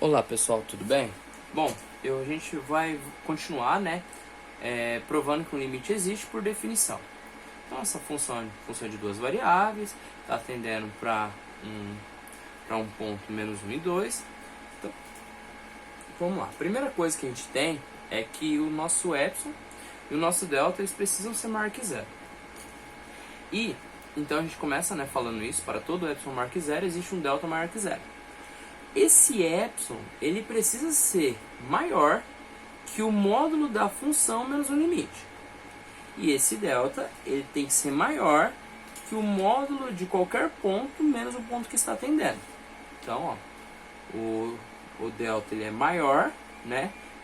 Olá pessoal, tudo bem? Bom, a gente vai continuar, provando que um limite existe por definição. Então essa função de duas variáveis, está tendendo para um ponto menos 1 e 2. Então, vamos lá. A primeira coisa que a gente tem é que o nosso epsilon e o nosso delta eles precisam ser maior que zero. E então a gente começa falando isso, para todo epsilon maior que zero existe um delta maior que zero. Esse epsilon, ele precisa ser maior que o módulo da função menos o limite. E esse delta, ele tem que ser maior que o módulo de qualquer ponto menos o ponto que está atendendo. Então, ó, o delta ele é maior,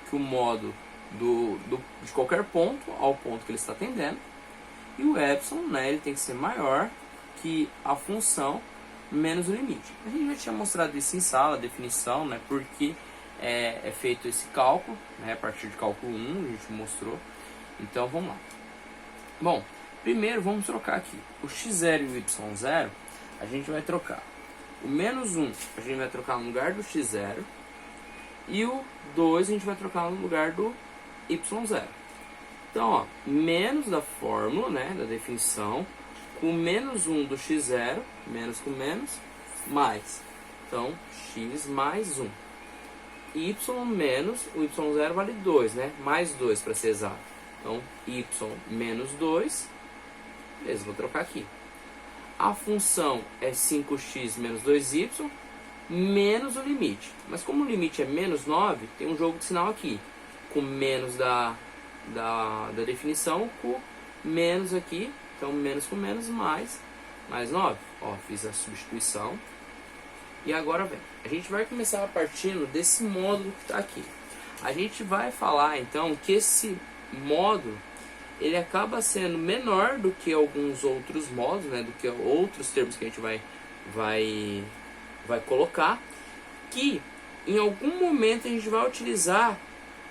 que o módulo de qualquer ponto ao ponto que ele está atendendo. E o epsilon, ele tem que ser maior que a função menos o limite. A gente já tinha mostrado isso em sala, a definição, porque é feito esse cálculo, a partir de cálculo 1, a gente mostrou. Então, vamos lá. Bom, primeiro vamos trocar aqui. O x0 e o y0, a gente vai trocar. O menos 1, a gente vai trocar no lugar do x0. E o 2, a gente vai trocar no lugar do y0. Então, ó, menos da fórmula, da definição, com menos 1 do x0, menos com menos, mais. Então, x mais 1. Y menos, o y0 vale 2, mais 2 para ser exato. Então, y menos 2, beleza, vou trocar aqui. A função é 5x menos 2y, menos o limite. Mas como o limite é menos 9, tem um jogo de sinal aqui. Com menos da definição, com menos aqui. Então, menos com menos, mais 9. Ó, fiz a substituição. E agora, vem. A gente vai começar partindo desse módulo que está aqui. A gente vai falar, então, que esse módulo, ele acaba sendo menor do que alguns outros módulos, do que outros termos que a gente vai colocar. Que, em algum momento, a gente vai utilizar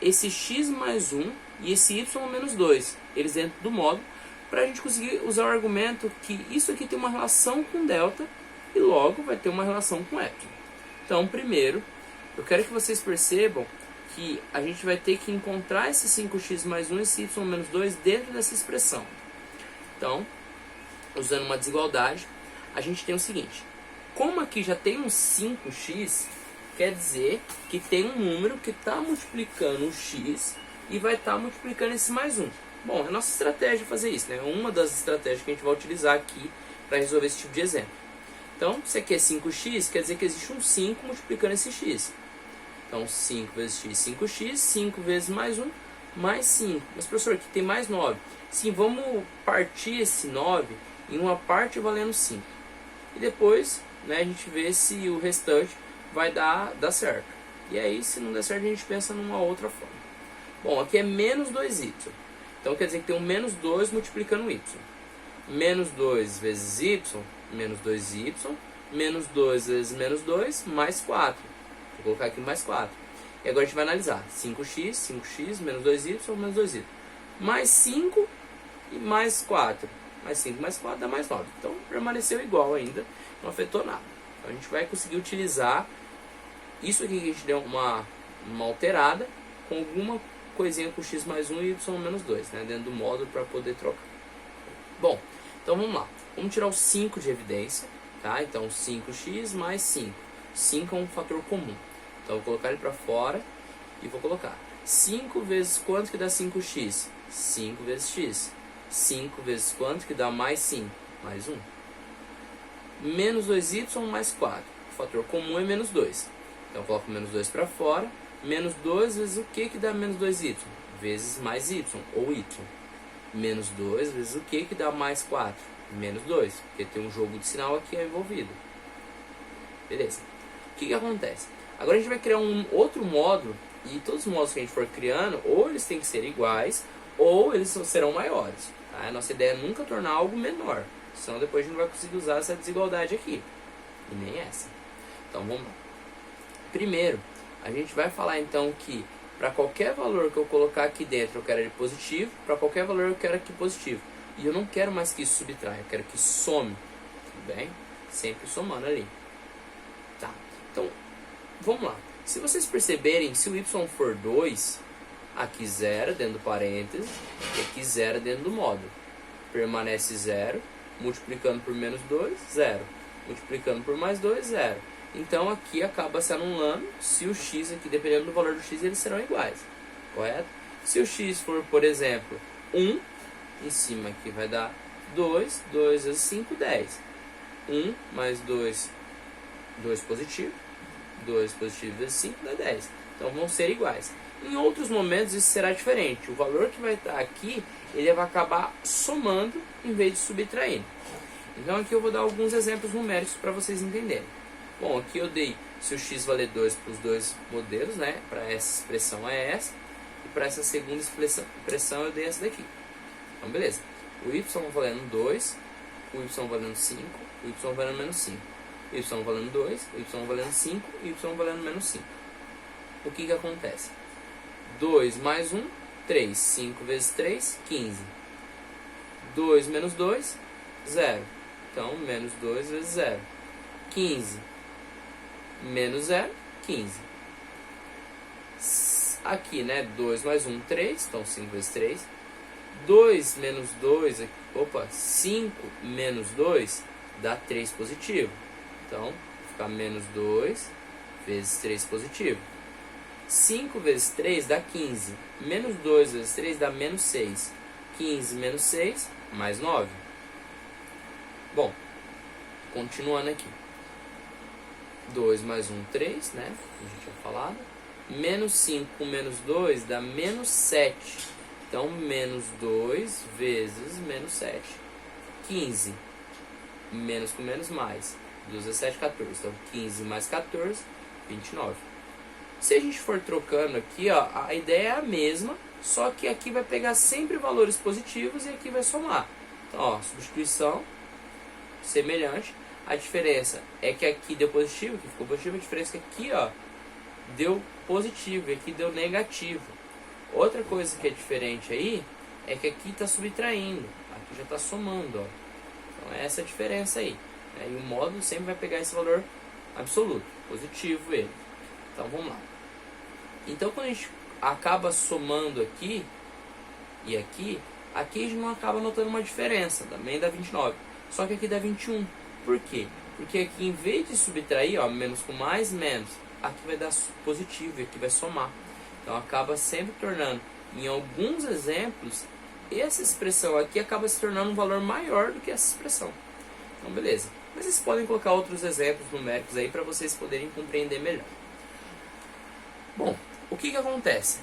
esse x mais 1 e esse y menos 2. Eles dentro do módulo. Para a gente conseguir usar o argumento que isso aqui tem uma relação com delta e logo vai ter uma relação com epsilon. Então, primeiro, eu quero que vocês percebam que a gente vai ter que encontrar esse 5x mais 1 e esse y menos 2 dentro dessa expressão. Então, usando uma desigualdade, a gente tem o seguinte. Como aqui já tem um 5x, quer dizer que tem um número que está multiplicando o x e vai estar multiplicando esse mais 1. Bom, é a nossa estratégia fazer isso, uma das estratégias que a gente vai utilizar aqui para resolver esse tipo de exemplo. Então, se aqui é 5x, quer dizer que existe um 5 multiplicando esse x. Então, 5 vezes x, 5x, 5 vezes mais 1, mais 5. Mas, professor, aqui tem mais 9. Sim, vamos partir esse 9 em uma parte valendo 5. E depois, a gente vê se o restante vai dar certo. E aí, se não der certo, a gente pensa numa outra forma. Bom, aqui é menos 2y. Então, quer dizer que tem um menos 2 multiplicando y. Menos 2 vezes y, menos 2y. Menos 2 vezes menos 2, mais 4. Vou colocar aqui mais 4. E agora a gente vai analisar. 5x, 5x, menos 2y, menos 2y. Mais 5 e mais 4. Mais 5 mais 4 dá mais 9. Então, permaneceu igual ainda. Não afetou nada. Então, a gente vai conseguir utilizar isso aqui que a gente deu uma alterada com alguma coisinha com x mais 1 e y menos 2, dentro do módulo para poder trocar. Bom, então vamos lá. Vamos tirar o 5 de evidência, tá? Então 5x mais 5. 5 é um fator comum. Então eu vou colocar ele para fora e vou colocar 5 vezes quanto que dá 5x? 5 vezes x. 5 vezes quanto que dá mais 5? Mais 1. Menos 2y mais 4. O fator comum é menos 2. Então eu coloco menos 2 para fora. Menos 2 vezes o que dá menos 2y? Vezes mais y, ou y. Menos 2 vezes o que dá mais 4? Menos 2, porque tem um jogo de sinal aqui envolvido. Beleza. O que acontece? Agora a gente vai criar um outro módulo, e todos os módulos que a gente for criando, ou eles têm que ser iguais, ou eles serão maiores. Tá? A nossa ideia é nunca tornar algo menor, senão depois a gente não vai conseguir usar essa desigualdade aqui. E nem essa. Então vamos lá. Primeiro, a gente vai falar então que para qualquer valor que eu colocar aqui dentro eu quero ele positivo, para qualquer valor eu quero aqui positivo. E eu não quero mais que isso subtraia, eu quero que some, tudo bem? Sempre somando ali. Tá, então, vamos lá. Se vocês perceberem, se o y for 2, aqui 0 dentro do parênteses e aqui 0 dentro do módulo. Permanece 0, multiplicando por menos 2, 0. Multiplicando por mais 2, 0. Então aqui acaba se anulando se o x aqui, dependendo do valor do x, eles serão iguais. Correto? Se o x for, por exemplo, 1, em cima aqui vai dar 2, 2 vezes 5, 10. 1 mais 2, 2 positivo. 2 positivo vezes 5 dá 10. Então vão ser iguais. Em outros momentos isso será diferente. O valor que vai estar aqui, ele vai acabar somando em vez de subtraindo. Então aqui eu vou dar alguns exemplos numéricos para vocês entenderem. Bom, aqui eu dei se o x valer 2 para os dois modelos, né? Para essa expressão é essa. E para essa segunda expressão eu dei essa daqui. Então beleza. O y valendo 2, o y valendo 5, o y valendo menos 5. O y valendo 2, o y valendo 5, o y valendo menos 5. O que acontece? 2 mais 1, 3. 5 vezes 3, 15. 2 menos 2, 0. Então, menos 2 vezes 0. 15 menos 0, 15. Aqui, né? 2 mais 1, 3. Então, 5 vezes 3. 2 menos 2, opa, 5 menos 2 dá 3 positivo. Então, vai ficar menos 2 vezes 3 positivo. 5 vezes 3 dá 15. Menos 2 vezes 3 dá menos 6. 15 menos 6, mais 9. Bom, continuando aqui. 2 mais 1, 3, né? A gente tinha falado. Menos 5 com menos 2 dá menos 7. Então, menos 2 vezes menos 7. 15. Menos com menos mais. 2 vezes 7, 14. Então, 15 mais 14, 29. Se a gente for trocando aqui, ó, a ideia é a mesma, só que aqui vai pegar sempre valores positivos e aqui vai somar. Então, ó, substituição semelhante. A diferença é que aqui deu positivo, aqui ficou positivo. A diferença é que aqui, ó, deu positivo e aqui deu negativo. Outra coisa que é diferente aí é que aqui está subtraindo, aqui já está somando, ó. Então, é essa a diferença aí. E o módulo sempre vai pegar esse valor absoluto, positivo ele. Então vamos lá. Então quando a gente acaba somando aqui e aqui a gente não acaba notando uma diferença. Também dá 29. Só que aqui dá 21. Por quê? Porque aqui em vez de subtrair, ó, menos com mais, menos, aqui vai dar positivo e aqui vai somar. Então acaba sempre tornando, em alguns exemplos, essa expressão aqui acaba se tornando um valor maior do que essa expressão. Então beleza. Mas vocês podem colocar outros exemplos numéricos aí para vocês poderem compreender melhor. Bom, o que acontece?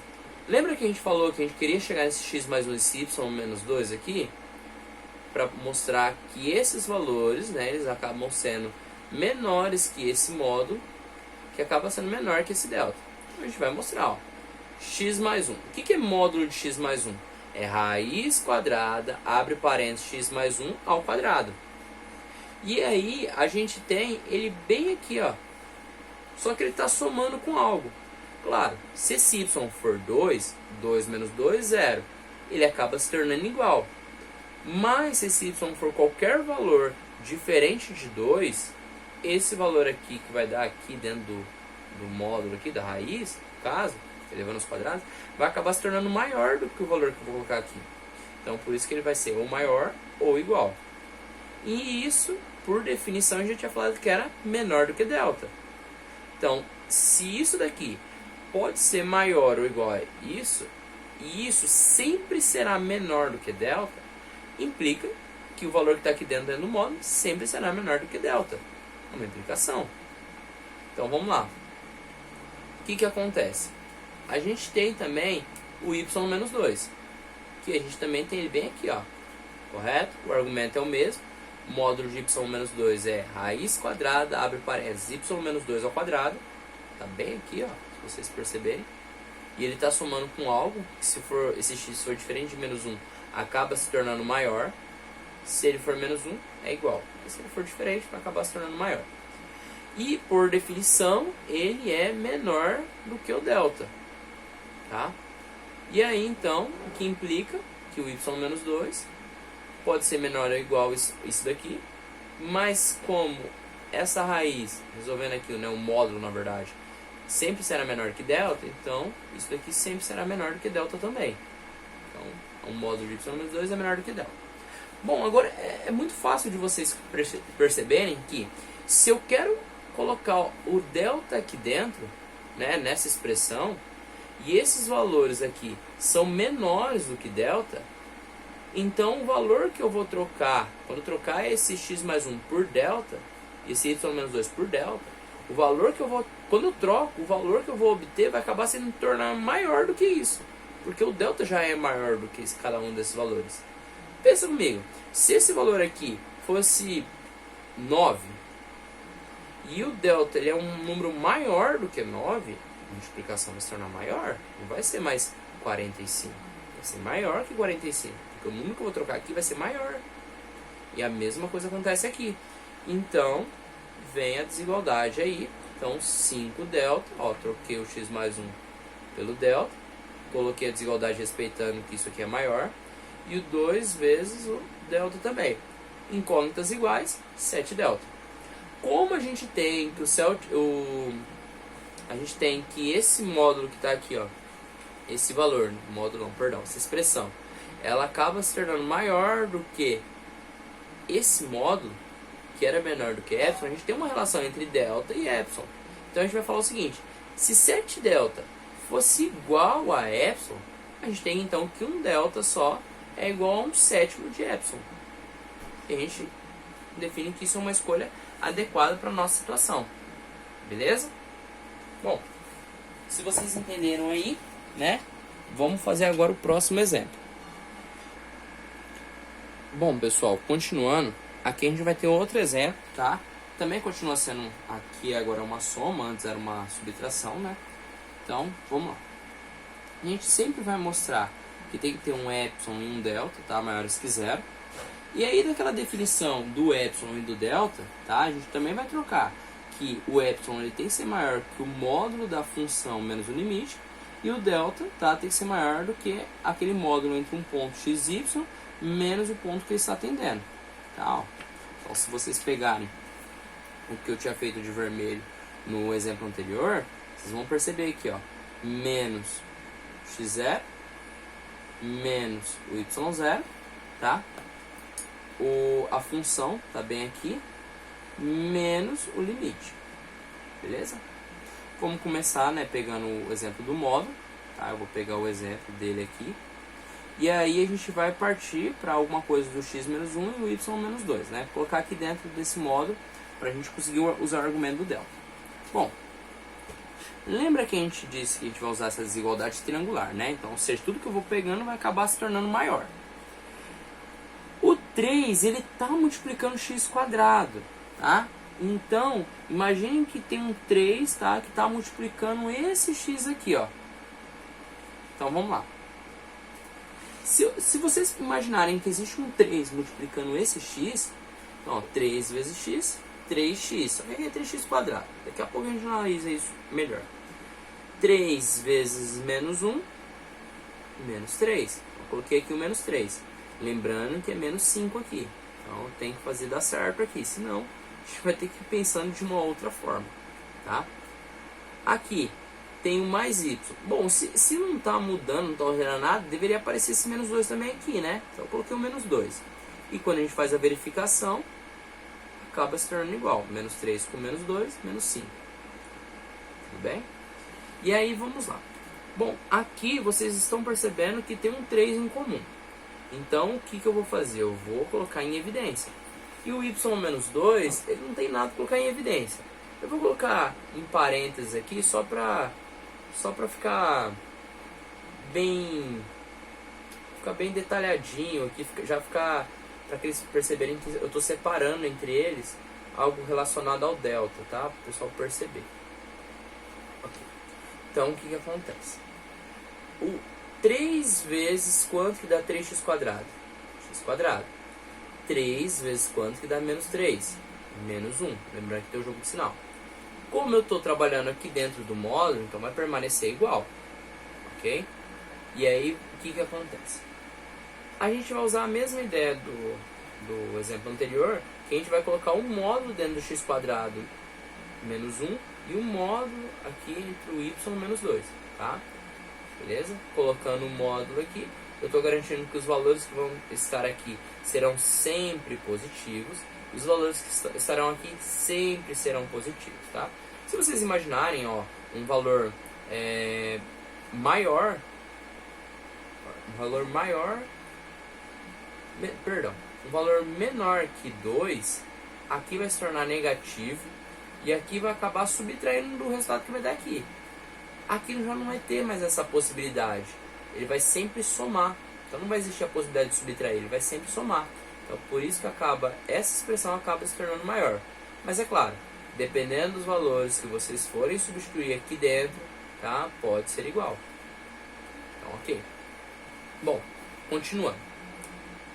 Lembra que a gente falou que a gente queria chegar nesse x mais 1 e esse y menos 2 aqui? Para mostrar que esses valores, né, eles acabam sendo menores que esse módulo, que acaba sendo menor que esse delta. Então a gente vai mostrar, ó, x mais 1. O que é módulo de x mais 1? É raiz quadrada, abre parênteses, x mais 1 ao quadrado. E aí a gente tem ele bem aqui, ó. Só que ele está somando com algo. Claro, se esse y for 2, 2 menos 2, 0. Ele acaba se tornando igual. Mas se esse y for qualquer valor diferente de 2, esse valor aqui que vai dar aqui dentro do módulo aqui, da raiz, no caso, elevando os quadrados, vai acabar se tornando maior do que o valor que eu vou colocar aqui. Então por isso que ele vai ser ou maior ou igual. E isso, por definição, a gente já tinha falado que era menor do que delta. Então, se isso daqui pode ser maior ou igual a isso, e isso sempre será menor do que delta, implica que o valor que está aqui dentro do módulo sempre será menor do que delta. É uma implicação. Então vamos lá. O que acontece? A gente tem também o y menos 2, que a gente também tem ele bem aqui, ó. Correto? O argumento é o mesmo. O módulo de y menos 2 é raiz quadrada, abre parênteses, y menos 2 ao quadrado. Tá bem aqui, ó, se vocês perceberem. E ele está somando com algo, que se for, esse x for diferente de menos 1, acaba se tornando maior. Se ele for menos 1, é igual. E se ele for diferente, vai acabar se tornando maior. E, por definição, ele é menor do que o delta. Tá? E aí, então, o que implica que o y menos 2 pode ser menor ou igual a isso daqui. Mas como essa raiz, resolvendo aqui, né, o módulo, na verdade, sempre será menor que delta, então isso daqui sempre será menor do que delta também. Então, o módulo de y menos 2 é menor do que delta. Bom, agora é muito fácil de vocês perceberem que se eu quero colocar o delta aqui dentro, né, nessa expressão, e esses valores aqui são menores do que delta, então o valor que eu vou trocar, quando eu trocar esse x mais 1 por delta, e esse y menos 2 por delta, o valor que eu vou, quando eu troco, o valor que eu vou obter vai acabar sendo tornar maior do que isso, porque o delta já é maior do que cada um desses valores. Pensa comigo, se esse valor aqui fosse 9, e o delta ele é um número maior do que 9, a multiplicação vai se tornar maior, não vai ser mais 45, vai ser maior que 45, porque o número que eu vou trocar aqui vai ser maior. E a mesma coisa acontece aqui. Então, vem a desigualdade aí. Então, 5 delta, ó, troquei o x mais 1 pelo delta, coloquei a desigualdade respeitando que isso aqui é maior, e o 2 vezes o delta também. Incógnitas iguais, 7 delta. Como a gente tem que a gente tem que esse módulo que está aqui, ó, esse valor, módulo não, perdão, essa expressão, ela acaba se tornando maior do que esse módulo, que era menor do que epsilon, a gente tem uma relação entre delta e epsilon. Então a gente vai falar o seguinte, se 7 delta fosse igual a epsilon, a gente tem então que um delta só é igual a 1/7 de epsilon. E a gente define que isso é uma escolha adequada para a nossa situação. Beleza? Bom, se vocês entenderam aí, né? Vamos fazer agora o próximo exemplo. Bom, pessoal, continuando, aqui a gente vai ter outro exemplo, tá? Também continua sendo aqui agora uma soma, antes era uma subtração, né? Então, vamos lá. A gente sempre vai mostrar que tem que ter um epsilon e um delta, tá? Maiores que zero. E aí, daquela definição do epsilon e do delta, tá? A gente também vai trocar que o epsilon ele tem que ser maior que o módulo da função menos o limite, e o delta, tá? Tem que ser maior do que aquele módulo entre um ponto x e y menos o ponto que ele está atendendo, tá? Então, se vocês pegarem o que eu tinha feito de vermelho no exemplo anterior, vocês vão perceber aqui, ó, menos x0 menos o y0, tá? A função tá bem aqui, menos o limite, beleza? Vamos começar, né, pegando o exemplo do módulo, tá? Eu vou pegar o exemplo dele aqui, e aí a gente vai partir para alguma coisa do x menos 1 e o y menos 2, né? Colocar aqui dentro desse módulo para a gente conseguir usar o argumento do delta. Bom, lembra que a gente disse que a gente vai usar essa desigualdade triangular, né? Então, ou seja, tudo que eu vou pegando vai acabar se tornando maior. O 3, ele está multiplicando x quadrado, tá? Então, imaginem que tem um 3, tá? Que está multiplicando esse x aqui, ó. Então, vamos lá. Se vocês imaginarem que existe um 3 multiplicando esse x, então, ó, 3 vezes x, 3x. Só que aqui é 3x quadrado. Daqui a pouco a gente analisa isso melhor. 3 vezes menos 1, menos 3. Eu coloquei aqui o menos 3. Lembrando que é menos 5 aqui. Então tem que fazer dar certo aqui. Senão a gente vai ter que ir pensando de uma outra forma. Tá? Aqui tem o mais y. Bom, se não está mudando, não está alterando nada, deveria aparecer esse menos 2 também aqui, né? Então eu coloquei o menos 2. E quando a gente faz a verificação, acaba se tornando igual. Menos 3 com menos 2, menos 5. Tudo bem? E aí vamos lá. Bom, aqui vocês estão percebendo que tem um 3 em comum. Então, o que eu vou fazer? Eu vou colocar em evidência. E o y-2, ele não tem nada para colocar em evidência. Eu vou colocar em parênteses aqui só para ficar bem detalhadinho aqui, já ficar para que eles perceberem que eu estou separando entre eles algo relacionado ao delta, tá? Para o pessoal perceber. Okay. Então, o que acontece? O 3 vezes quanto que dá 3x quadrado? X quadrado. 3 vezes quanto que dá menos 3? Menos 1. Lembrando que tem o jogo de sinal. Como eu estou trabalhando aqui dentro do módulo, então vai permanecer igual. Ok? E aí, o que acontece? A gente vai usar a mesma ideia do exemplo anterior, que a gente vai colocar um módulo dentro do x quadrado menos 1 e o módulo aqui entre o y menos 2, tá? Beleza? Colocando o módulo aqui, eu estou garantindo que os valores que vão estar aqui serão sempre positivos, e os valores que estarão aqui sempre serão positivos, tá? Se vocês imaginarem, ó, um valor maior, um valor menor que 2, aqui vai se tornar negativo, e aqui vai acabar subtraindo do resultado que vai dar aqui. Aqui já não vai ter mais essa possibilidade. Ele vai sempre somar. Então não vai existir a possibilidade de subtrair, ele vai sempre somar. Então por isso que essa expressão acaba se tornando maior. Mas é claro, dependendo dos valores que vocês forem substituir aqui dentro, tá? Pode ser igual. Então ok. Bom, continuando.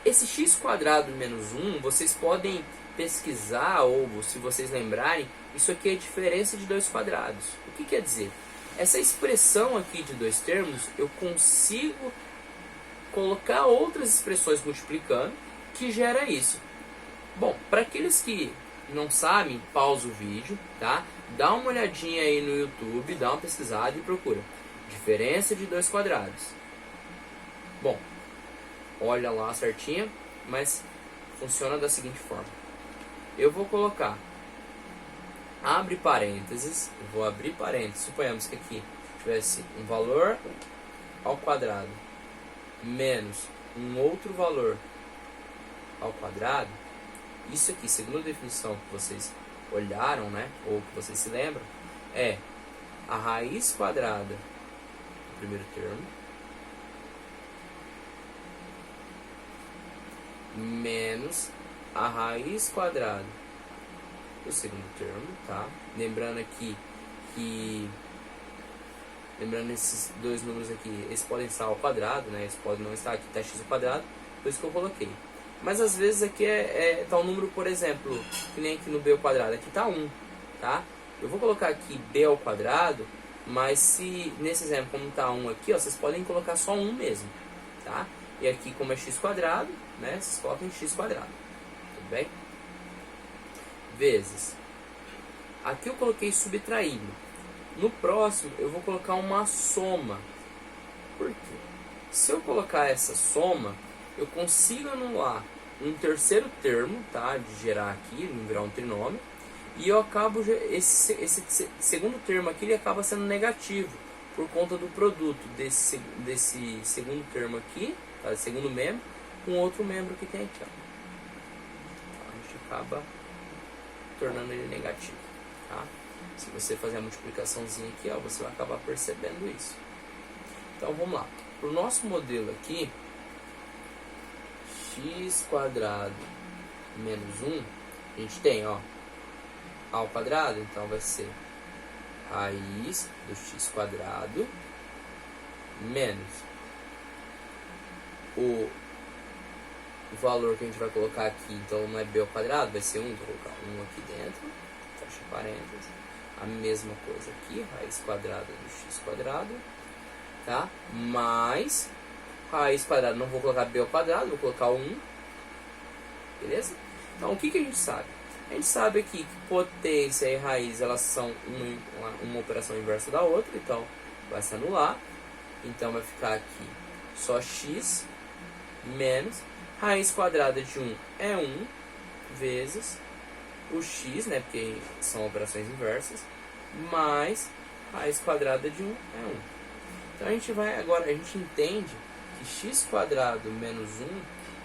Esse x² menos 1, vocês podem pesquisar, ou se vocês lembrarem, isso aqui é a diferença de dois quadrados. O que quer dizer? Essa expressão aqui de dois termos, eu consigo colocar outras expressões multiplicando que gera isso. Bom, para aqueles que não sabem, pausa o vídeo, tá? Dá uma olhadinha aí no YouTube, dá uma pesquisada e procura diferença de dois quadrados. Bom, olha lá certinho, mas funciona da seguinte forma. Eu vou colocar, abre parênteses, eu vou abrir parênteses, suponhamos que aqui tivesse um valor ao quadrado menos um outro valor ao quadrado. Isso aqui, segundo a definição que vocês olharam, né, ou que vocês se lembram, é a raiz quadrada do primeiro termo menos a raiz quadrada do segundo termo, tá? Lembrando aqui que esses dois números aqui, eles podem estar ao quadrado, né? Eles podem não estar aqui, tá x ao quadrado, por isso que eu coloquei. Mas às vezes aqui tá um número, por exemplo, que nem aqui no b ao quadrado, aqui tá 1, tá? Eu vou colocar aqui b ao quadrado, mas se nesse exemplo, como tá 1 aqui, ó, vocês podem colocar só 1 mesmo, tá? E aqui, como é x², né? Vocês colocam x², tudo bem? Vezes. Aqui eu coloquei subtraindo. No próximo, eu vou colocar uma soma. Por quê? Se eu colocar essa soma, eu consigo anular um terceiro termo, tá? De gerar aqui, virar um trinômio. E eu acabo, esse segundo termo aqui, ele acaba sendo negativo, por conta do produto desse segundo termo aqui, tá? Segundo membro, com outro membro que tem aqui, ó. Então, a gente acaba tornando ele negativo, tá? Se você fazer a multiplicaçãozinha aqui, ó, você vai acabar percebendo isso. Então vamos lá. Para o nosso modelo aqui, x² menos 1, a gente tem, ó, a ao quadrado, então vai ser raiz do x² menos o valor que a gente vai colocar aqui, então não é b ao quadrado, vai ser 1, vou colocar 1 aqui dentro, fecha parênteses, a mesma coisa aqui, raiz quadrada do x², tá? Mais raiz quadrada, não vou colocar b ao quadrado, vou colocar 1, beleza? Então o que a gente sabe? A gente sabe aqui que potência e raiz, elas são uma operação inversa da outra, então vai se anular, então vai ficar aqui só x menos raiz quadrada de 1 é 1 vezes o x, né, porque são operações inversas, mais raiz quadrada de 1 é 1. Então a gente entende que x² menos 1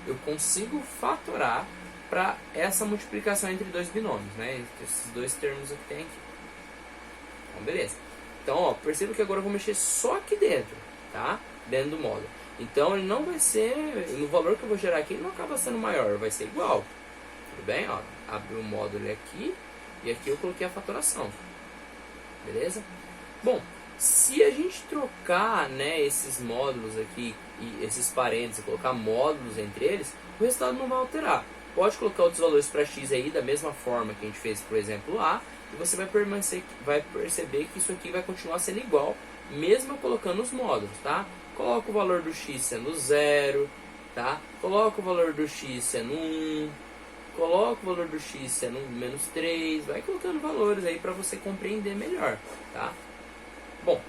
eu consigo fatorar para essa multiplicação entre dois binômios, né, entre esses dois termos que tem aqui. Então beleza. Então, ó, perceba que agora eu vou mexer só aqui dentro, tá? Dentro do módulo. Então ele não vai ser, no valor que eu vou gerar aqui, ele não acaba sendo maior, vai ser igual. Tudo bem? Ó, abri o módulo aqui e aqui eu coloquei a fatoração. Beleza? Bom, se a gente trocar, né, esses módulos aqui e esses parênteses, colocar módulos entre eles, o resultado não vai alterar. Pode colocar outros valores para x aí da mesma forma que a gente fez, por exemplo, A, e você vai perceber que isso aqui vai continuar sendo igual, mesmo colocando os módulos, tá? Coloca o valor do x sendo 0, tá? Coloca o valor do x sendo 1, coloca o valor do x sendo menos 3, vai colocando valores aí para você compreender melhor, tá? Bom,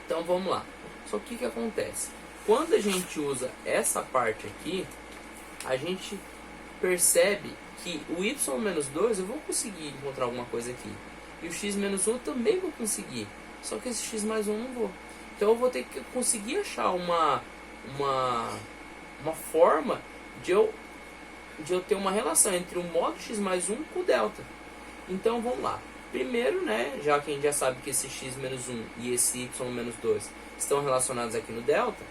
então vamos lá. Só que o que acontece? Quando a gente usa essa parte aqui, a gente percebe que o y menos 2 eu vou conseguir encontrar alguma coisa aqui. E o x menos 1 eu também vou conseguir. Só que esse x mais 1 eu não vou. Então eu vou ter que conseguir achar uma forma de eu ter uma relação entre o modo x mais 1 com o delta. Então vamos lá. Primeiro, né, já que a gente já sabe que esse x menos 1 e esse y menos 2 estão relacionados aqui no delta,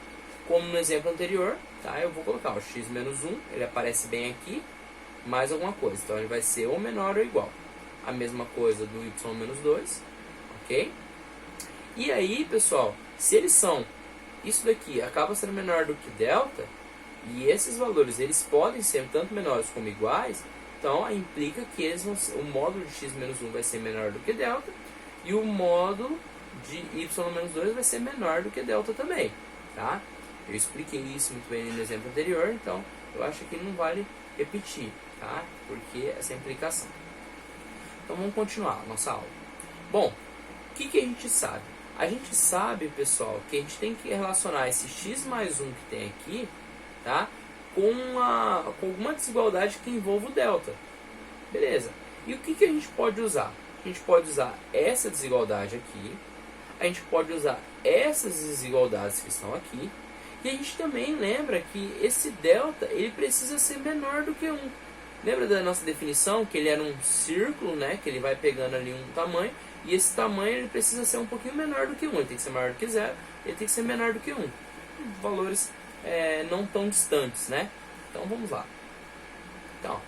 como no exemplo anterior, tá, eu vou colocar o x menos 1, ele aparece bem aqui, mais alguma coisa. Então ele vai ser ou menor ou igual. A mesma coisa do y menos 2, ok? E aí, pessoal, se eles são, isso daqui acaba sendo menor do que delta, e esses valores eles podem ser tanto menores como iguais, então implica que eles vão ser, o módulo de x menos 1 vai ser menor do que delta, e o módulo de y menos 2 vai ser menor do que delta também, tá? Eu expliquei isso muito bem no exemplo anterior, então eu acho que não vale repetir, tá? Porque essa é a implicação. Então vamos continuar a nossa aula. Bom, o que a gente sabe? A gente sabe, pessoal, que a gente tem que relacionar esse x mais 1 que tem aqui, tá, com alguma desigualdade que envolva o delta. Beleza. E o que a gente pode usar? A gente pode usar essa desigualdade aqui, a gente pode usar essas desigualdades que estão aqui, e a gente também lembra que esse delta ele precisa ser menor do que 1. Lembra da nossa definição que ele era um círculo, né, que ele vai pegando ali um tamanho, e esse tamanho ele precisa ser um pouquinho menor do que 1. Ele tem que ser maior do que 0, ele tem que ser menor do que 1. Valores não tão distantes, né? Então vamos lá. Então,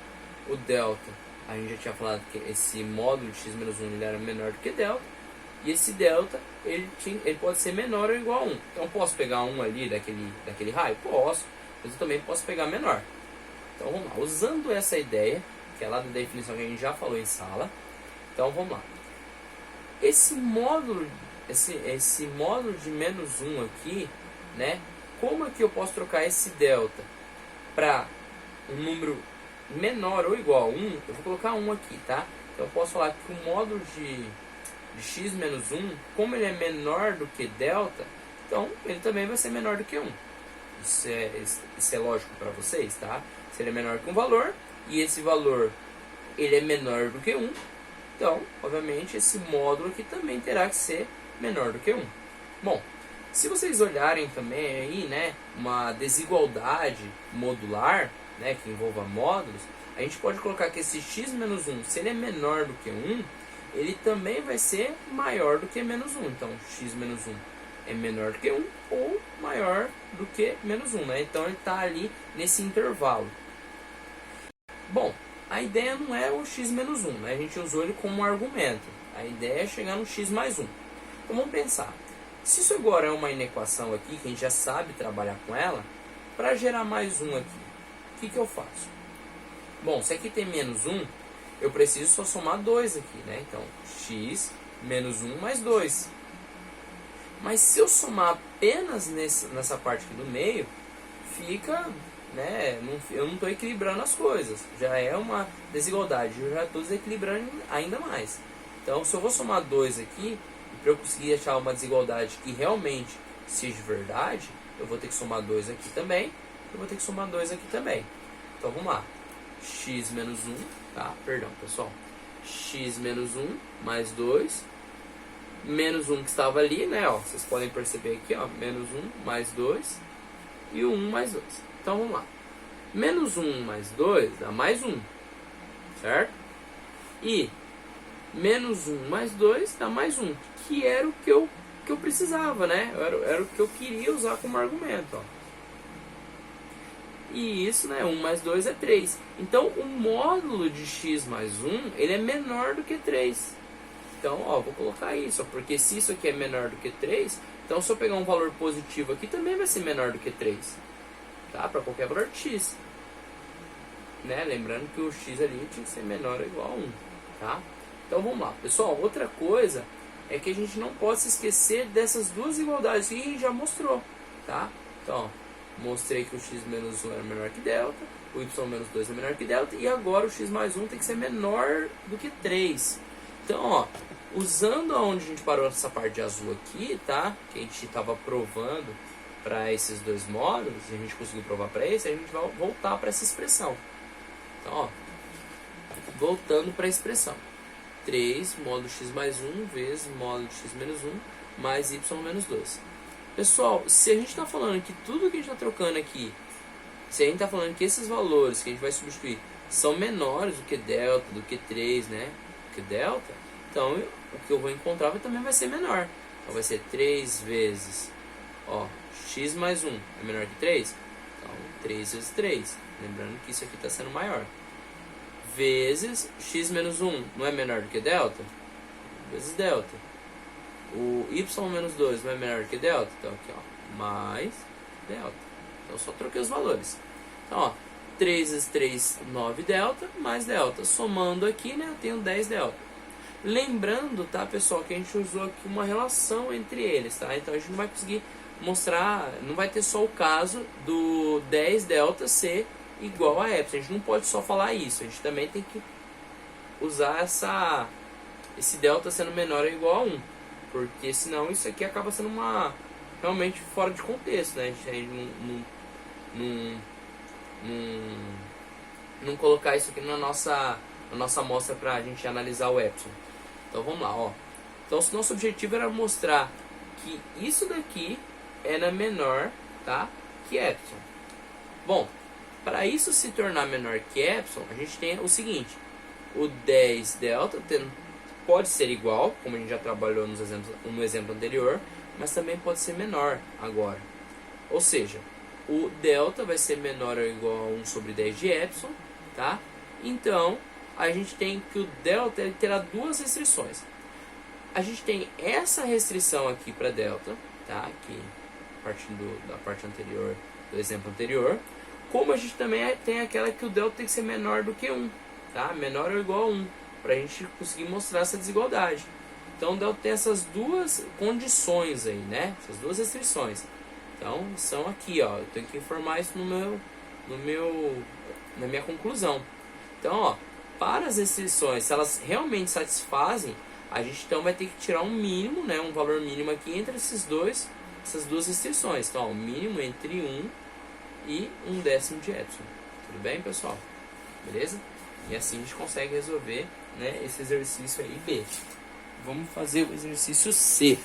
o delta, a gente já tinha falado que esse módulo de x menos 1 ele era menor do que delta, e esse delta ele pode ser menor ou igual a 1. Então eu posso pegar 1 ali daquele raio? Posso, mas eu também posso pegar menor. Então vamos lá, usando essa ideia, que é lá da definição que a gente já falou em sala, então vamos lá. Esse módulo de menos 1 aqui, né? Como é que eu posso trocar esse delta para um número menor ou igual a 1? Eu vou colocar 1 aqui, tá? Então eu posso falar que o módulo de x menos 1, como ele é menor do que delta, então ele também vai ser menor do que 1. Isso é lógico para vocês, tá? Se ele é menor que um valor, e esse valor ele é menor do que 1, então, obviamente, esse módulo aqui também terá que ser menor do que 1. Bom, se vocês olharem também aí, né, uma desigualdade modular, né, que envolva módulos, a gente pode colocar que esse x menos 1, se ele é menor do que 1, ele também vai ser maior do que menos 1. Então, x menos 1 é menor do que 1 ou maior do que menos 1, né? Então, ele está ali nesse intervalo. Bom, a ideia não é o x menos 1, né? A gente usou ele como argumento. A ideia é chegar no x mais 1. Então, vamos pensar. Se isso agora é uma inequação aqui, que a gente já sabe trabalhar com ela, para gerar mais 1 aqui, o que eu faço? Bom, se aqui tem menos 1, eu preciso só somar 2 aqui, né? Então, x menos 1 mais 2. Mas se eu somar apenas nessa parte aqui do meio, fica, né? Eu não estou equilibrando as coisas. Já é uma desigualdade, eu já estou desequilibrando ainda mais. Então, se eu vou somar 2 aqui, para eu conseguir achar uma desigualdade que realmente seja verdade, eu vou ter que somar 2 aqui também, eu vou ter que somar 2 aqui também. Então, vamos lá. X menos 1, tá? Perdão, pessoal. X menos 1 mais 2. Menos 1 que estava ali, né? Ó, vocês podem perceber aqui, ó. Menos 1 mais 2. E o 1 mais 2. Então, vamos lá. Menos 1 mais 2 dá mais 1. Certo? E menos 1 mais 2 dá mais 1. Que era o que eu precisava, né? Era o que eu queria usar como argumento, ó. E isso, né, 1 mais 2 é 3. Então, o módulo de x mais 1, ele é menor do que 3. Então, ó, vou colocar isso, ó, porque se isso aqui é menor do que 3, então se eu pegar um valor positivo aqui, também vai ser menor do que 3. Tá? Para qualquer valor de x. Né? Lembrando que o x ali tinha que ser menor ou igual a 1. Tá? Então, vamos lá. Pessoal, outra coisa é que a gente não pode se esquecer dessas duas igualdades que a gente já mostrou. Tá? Então, ó, mostrei que o x menos 1 era menor que delta, o y menos 2 é menor que delta, e agora o x mais 1 tem que ser menor do que 3. Então, ó, usando onde a gente parou essa parte de azul aqui, tá? Que a gente estava provando para esses dois módulos, e a gente conseguiu provar para esse, a gente vai voltar para essa expressão. Então, ó, voltando para a expressão. 3 módulo x mais 1 vezes módulo x menos 1 mais y menos 2. Pessoal, se a gente está falando que tudo que a gente está trocando aqui, se a gente está falando que esses valores que a gente vai substituir são menores do que delta, do que 3, né? Do que delta, então o que eu vou encontrar também vai ser menor. Então vai ser 3 vezes, ó, x mais 1 é menor que 3, então 3 vezes 3. Lembrando que isso aqui está sendo maior. Vezes x menos 1 não é menor do que delta? Vezes delta. O y menos 2 não é menor do que delta? Então aqui, ó, mais delta. Então eu só troquei os valores. Então, ó, 3 vezes 3, 9 delta, mais delta. Somando aqui, né, eu tenho 10 delta. Lembrando, tá, pessoal, que a gente usou aqui uma relação entre eles, tá? Então a gente não vai conseguir mostrar, não vai ter só o caso do 10 delta ser igual a epsilon. A gente não pode só falar isso, a gente também tem que usar esse delta sendo menor ou igual a 1, porque senão isso aqui acaba sendo realmente fora de contexto, né? A gente não colocar isso aqui na nossa amostra para a gente analisar o epsilon. Então vamos lá, ó. Então o nosso objetivo era mostrar que isso daqui era menor, tá, que epsilon. Bom, para isso se tornar menor que epsilon, a gente tem o seguinte: o 10 delta pode ser igual, como a gente já trabalhou no exemplo anterior, mas também pode ser menor agora. Ou seja, o delta vai ser menor ou igual a 1 sobre 10 de epsilon, tá? Então, a gente tem que o delta ele terá duas restrições. A gente tem essa restrição aqui para delta, tá? Aqui, partindo da parte anterior, do exemplo anterior. Como a gente também tem aquela que o delta tem que ser menor do que 1, tá? Menor ou igual a 1, para a gente conseguir mostrar essa desigualdade. Então o delta tem essas duas condições aí, né? Essas duas restrições. Então são aqui, ó. Eu tenho que informar isso na minha conclusão. Então, ó, para as restrições, se elas realmente satisfazem, a gente então vai ter que tirar um mínimo, né? Um valor mínimo aqui entre essas duas restrições. Então, ó, o mínimo entre 1 e 1/10 de epsilon. Tudo bem, pessoal? Beleza? E assim a gente consegue resolver, né, esse exercício aí B. Vamos fazer o exercício C.